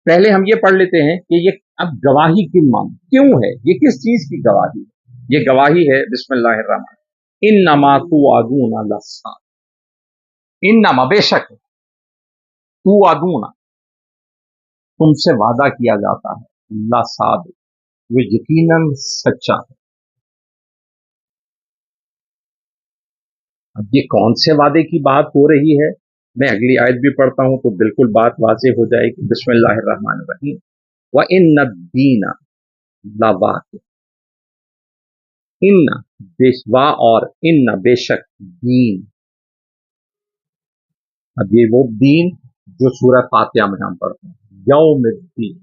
पहले हम ये पढ़ लेते हैं कि ये अब गवाही किन मान क्यों है, ये किस चीज की गवाही है। ये गवाही है बिस्मिल्लाहिर्रहमान इन्नमा तुअदूना लसादिक़, इन्नमा बेशक तुअदूना तुमसे वादा किया जाता है, लसादिक़ वो यकीनन सच्चा है। अब ये कौन से वादे की बात हो रही है, मैं अगली आयत भी पढ़ता हूं तो बिल्कुल बात वाज़ेह हो जाएगी। बिस्मिल्लाहिर्रहमानिर्रहीम व इन्ना दीना लवाक़िअ, इन्ना बेशवा और इन्ना बेशक दीन। अब ये वो दीन जो सूरह फातिहा में हम पढ़ते हैं, यौमुद्दीन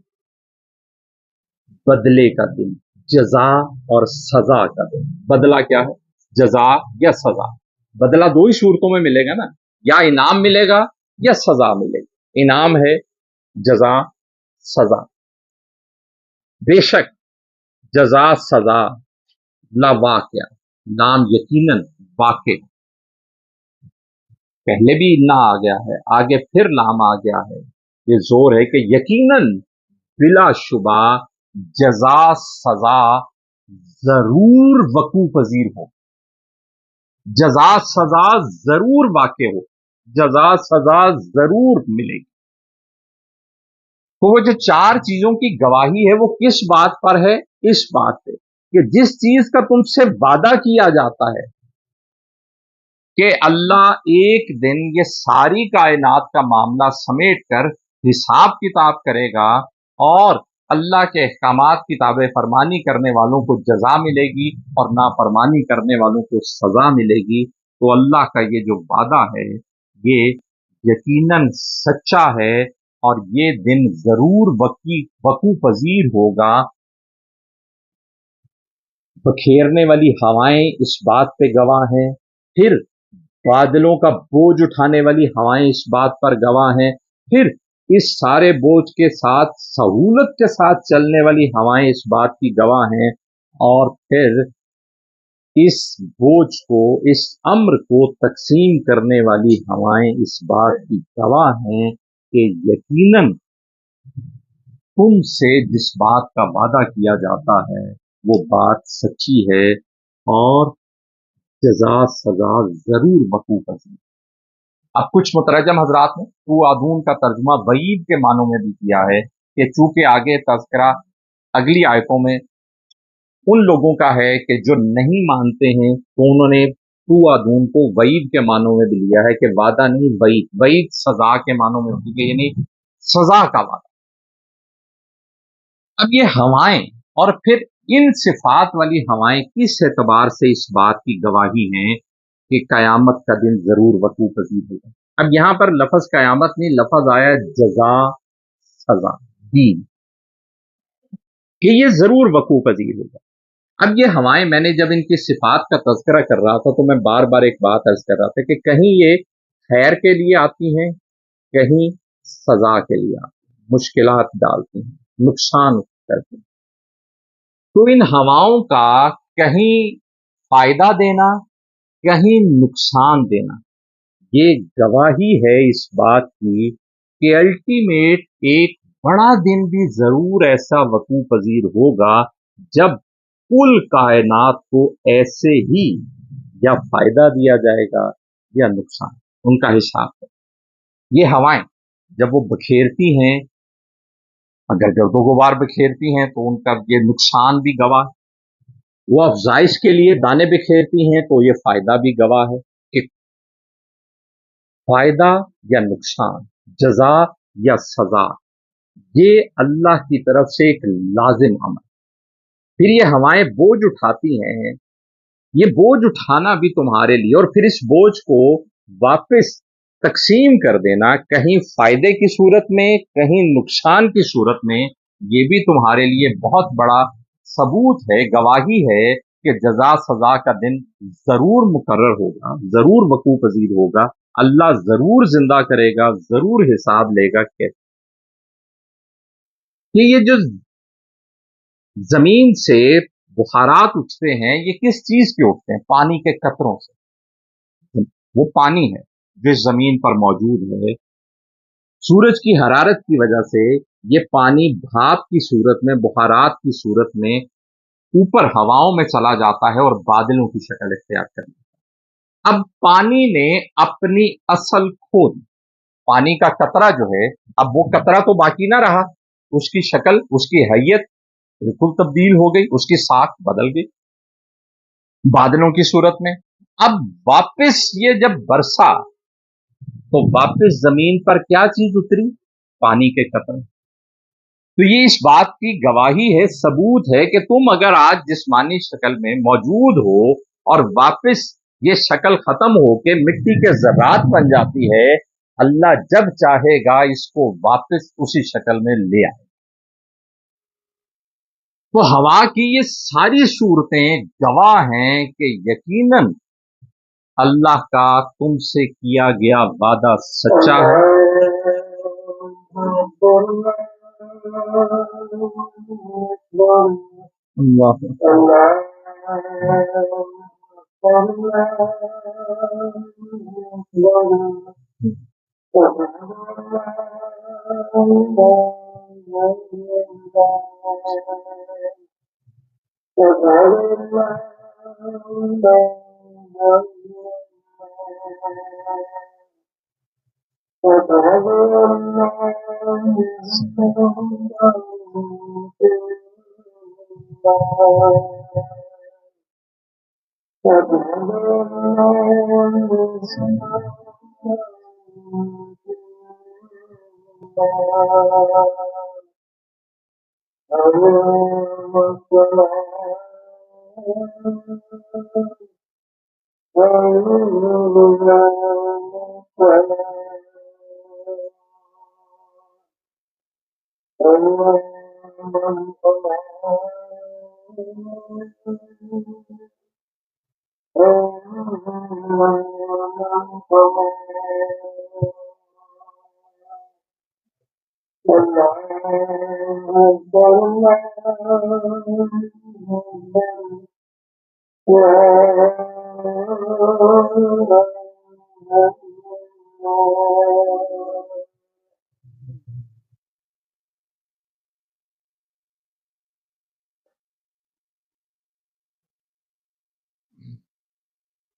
बदले का दिन, जजा और सजा का दिन। बदला क्या है, जजा या सजा। बदला दो ही सूरतों में मिलेगा ना, या इनाम मिलेगा या सजा मिलेगी। इनाम है जजा सजा, बेशक जजा सजा ला वाक़िया, नाम यकीनन वाक़े। पहले भी इन्ना आ गया है, आगे फिर नाम आ गया है। ये जोर है कि यकीनन बिलाशुबा जजा सजा जरूर वकू पजीर हो, जजा सजा जरूर वाक़े हो, जजा सजा जरूर मिलेगी। तो वो जो चार चीजों की गवाही है वो किस बात पर है, इस बात पे कि जिस चीज का तुमसे वादा किया जाता है कि अल्लाह एक दिन ये सारी कायनात का मामला समेट कर हिसाब किताब करेगा और अल्लाह के अहकामात की ताबे फरमानी करने वालों को जजा मिलेगी और नाफरमानी करने वालों को सजा मिलेगी। तो अल्लाह का ये जो वादा है ये यकीनन सच्चा है और ये दिन जरूर वकू पजीर होगा। बखेरने वाली हवाएं इस बात पे गवाह हैं, फिर बादलों का बोझ उठाने वाली हवाएं इस बात पर गवाह हैं, फिर इस सारे बोझ के साथ सहूलत के साथ चलने वाली हवाएं इस बात की गवाह हैं, और फिर इस बोझ को, इस अम्र को तकसीम करने वाली हवाएं इस बात की गवाह हैं कि यकीनन तुमसे जिस बात का वादा किया जाता है वो बात सच्ची है और जजा सजा जरूर वकू पजीर। अब कुछ मुतरजम हजरात ने तुअदून का तर्जुमा वईद के मानों में भी किया है कि चूंकि आगे तज़किरा अगली आयतों में उन लोगों का है कि जो नहीं मानते हैं, तो उन्होंने तुअदून को वईद के मानों में भी लिया है कि वादा नहीं, वईद। वईद सजा के मानों में होती है, यानी सजा का वादा। अब ये हवाएं और फिर इन सिफात वाली हवाएं किस एतबार से इस बात की गवाही हैं कि कयामत का दिन जरूर वकू पजीर होगा। अब यहां पर लफज कयामत नहीं, लफज आया जजा सजा दीन, कि ये जरूर वकू पजीर होगा। अब ये हवाएं, मैंने जब इनकी सिफात का तज़किरा कर रहा था तो मैं बार बार एक बात अर्ज कर रहा था कि कहीं ये खैर के लिए आती हैं, कहीं सजा के लिए आती हैं, मुश्किलात डालती हैं, नुकसान करती हैं। तो इन हवाओं का कहीं फायदा देना, कहीं नुकसान देना, ये गवाही है इस बात की कि अल्टीमेट एक बड़ा दिन भी जरूर ऐसा वकू पजीर होगा जब कुल कायनात को ऐसे ही या फायदा दिया जाएगा या नुकसान, उनका हिसाब है। ये हवाएं जब वो बखेरती हैं, अगर गर्दो गुबार बखेरती हैं तो उनका ये नुकसान भी गवाह, वो अफजाइश के लिए दाने बिखेरती हैं तो ये फायदा भी गवाह है कि फायदा या नुकसान, जजा या सजा, ये अल्लाह की तरफ से एक लाजिम अमल। फिर ये हवाएं बोझ उठाती हैं, ये बोझ उठाना भी तुम्हारे लिए, और फिर इस बोझ को वापस तकसीम कर देना, कहीं फायदे की सूरत में कहीं नुकसान की सूरत में, ये भी तुम्हारे लिए बहुत बड़ा सबूत है, गवाही है कि जजा सजा का दिन जरूर मुकर्रर होगा, जरूर वकू पजीर होगा, अल्लाह जरूर जिंदा करेगा, जरूर हिसाब लेगा। कि ये जो जमीन से बुखारात उठते हैं, ये किस चीज के उठते हैं, पानी के कतरों से। वो पानी है जो इस जमीन पर मौजूद है, सूरज की हरारत की वजह से ये पानी भाप की सूरत में, बुखारात की सूरत में ऊपर हवाओं में चला जाता है और बादलों की शक्ल इख्तियार कर लेता है। अब पानी ने अपनी असल खो दी। पानी का कतरा जो है, अब वो कतरा तो बाकी ना रहा, उसकी शक्ल, उसकी हैयत बिल्कुल तब्दील हो गई, उसकी साख बदल गई बादलों की सूरत में। अब वापस ये जब बरसा तो वापस जमीन पर क्या चीज उतरी? पानी के कतरे। तो ये इस बात की गवाही है, सबूत है कि तुम अगर आज जिस्मानी शक्ल में मौजूद हो और वापस ये शक्ल खत्म हो के मिट्टी के ज़रात बन जाती है, अल्लाह जब चाहेगा इसको वापस उसी शक्ल में ले आए। तो हवा की ये सारी सूरतें गवाह हैं कि यकीनन अल्लाह का तुमसे किया गया वादा सच्चा है। अल्लाह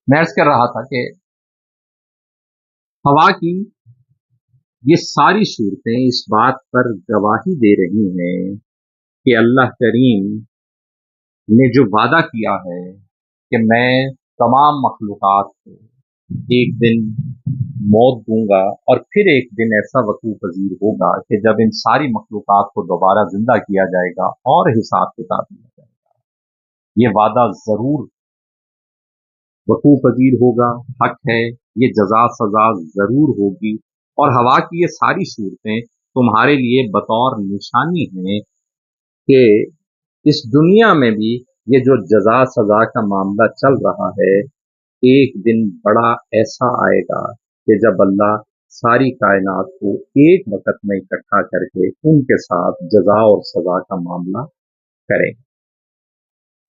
मैं अर्ज कर रहा था कि हवा की ये सारी सूरतें इस बात पर गवाही दे रही हैं कि अल्लाह करीम ने जो वादा किया है कि मैं तमाम मखलूक़ात को एक दिन मौत दूंगा और फिर एक दिन ऐसा वक़ूअ पज़ीर होगा कि जब इन सारी मखलूक़ात को दोबारा जिंदा किया जाएगा और हिसाब किताब लिया जाएगा। ये वादा ज़रूर वक़ूअ पज़ीर होगा, हक है, ये जज़ा सज़ा ज़रूर होगी। और हवा की ये सारी सूरतें तुम्हारे लिए बतौर निशानी हैं कि इस दुनिया में भी ये जो जज़ा सज़ा का मामला चल रहा है, एक दिन बड़ा ऐसा आएगा कि जब अल्लाह सारी कायनात को एक वक़्त में इकट्ठा करके उनके साथ जज़ा और सज़ा का मामला करेगा।